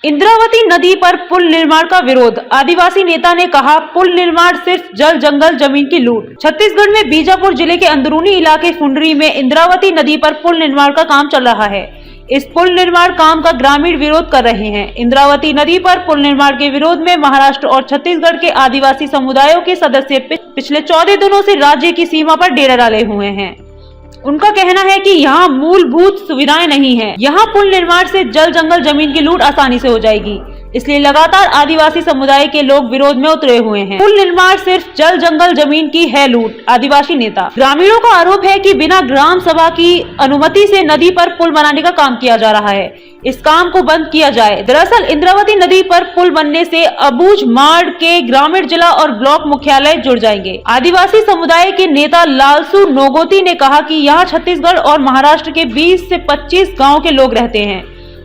इंद्रावती नदी पर पुल निर्माण का विरोध। आदिवासी नेता ने कहा, पुल निर्माण सिर्फ जल जंगल जमीन की लूट। छत्तीसगढ़ में बीजापुर जिले के अंदरूनी इलाके फुंडरी में इंद्रावती नदी पर पुल निर्माण का काम चल रहा है। इस पुल निर्माण काम का ग्रामीण विरोध कर रहे हैं। इंद्रावती नदी पर पुल निर्माण के विरोध में महाराष्ट्र और छत्तीसगढ़ के आदिवासी समुदायों के सदस्य पिछले 14 दिनों से राज्य की सीमा पर डेरा डाले हुए हैं। उनका कहना है कि यहाँ मूलभूत सुविधाएं नहीं है। यहाँ पुल निर्माण से जल जंगल जमीन की लूट आसानी से हो जाएगी, इसलिए लगातार आदिवासी समुदाय के लोग विरोध में उतरे हुए हैं। पुल निर्माण सिर्फ जल जंगल जमीन की है लूट। आदिवासी नेता। ग्रामीणों का आरोप है कि बिना ग्राम सभा की अनुमति से नदी पर पुल बनाने का काम किया जा रहा है। इस काम को बंद किया जाए। दरअसल इंद्रावती नदी पर पुल बनने से अबूझ माड़ के ग्रामीण जिला और ब्लॉक मुख्यालय जुड़ जाएंगे। आदिवासी समुदाय के नेता लालसू नोगोती ने कहा कि यहाँ छत्तीसगढ़ और महाराष्ट्र के 20 से 25 गाँव के लोग रहते हैं।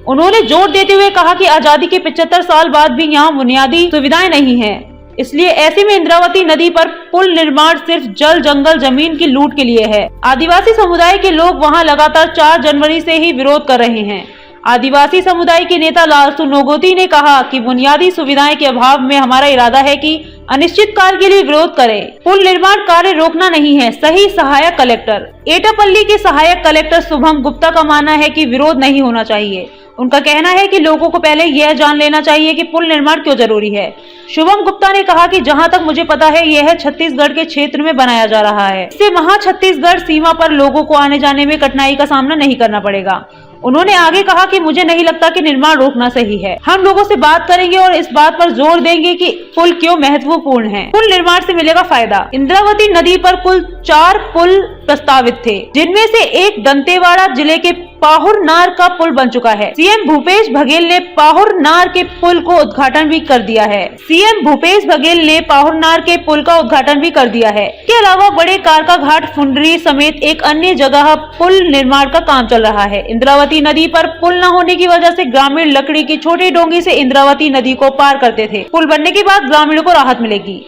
उन्होंने जोर देते हुए कहा कि आजादी के 75 साल बाद भी यहाँ बुनियादी सुविधाएं नहीं हैं। इसलिए ऐसे में इंद्रावती नदी पर पुल निर्माण सिर्फ जल जंगल जमीन की लूट के लिए है। आदिवासी समुदाय के लोग वहां लगातार 4 जनवरी से ही विरोध कर रहे हैं। आदिवासी समुदाय के नेता लालसू नोगोती ने कहा कि बुनियादी सुविधाएं के अभाव में हमारा इरादा है कि अनिश्चित काल के लिए विरोध करें। पुल निर्माण कार्य रोकना नहीं है। सही सहायक कलेक्टर। एटापल्ली के सहायक कलेक्टर शुभम गुप्ता का मानना है कि विरोध नहीं होना चाहिए। उनका कहना है कि लोगों को पहले यह जान लेना चाहिए कि पुल निर्माण क्यों जरूरी है। शुभम गुप्ता ने कहा कि जहां तक मुझे पता है यह छत्तीसगढ़ के क्षेत्र में बनाया जा रहा है। इससे वहां छत्तीसगढ़ सीमा पर लोगों को आने जाने में कठिनाई का सामना नहीं करना पड़ेगा। उन्होंने आगे कहा कि मुझे नहीं लगता कि निर्माण रोकना सही है। हम लोगों से बात करेंगे और इस बात पर जोर देंगे कि पुल क्यों महत्वपूर्ण है। पुल निर्माण से मिलेगा फायदा। इंद्रावती नदी पर कुल 4 पुल प्रस्तावित थे, जिनमें से एक दंतेवाड़ा जिले के पाहुरनार का पुल बन चुका है। सीएम भूपेश बघेल ने पाहुरनार के पुल को उद्घाटन भी कर दिया है। सीएम भूपेश बघेल ने पाहुरनार के पुल का उद्घाटन भी कर दिया है। इसके अलावा बड़े कारका घाट फुंडरी समेत एक अन्य जगह पुल निर्माण का काम चल रहा है। इंद्रावती नदी पर पुल न होने की वजह से ग्रामीण लकड़ी की छोटी डोंगी से इंद्रावती नदी को पार करते थे। पुल बनने के बाद ग्रामीणों को राहत मिलेगी।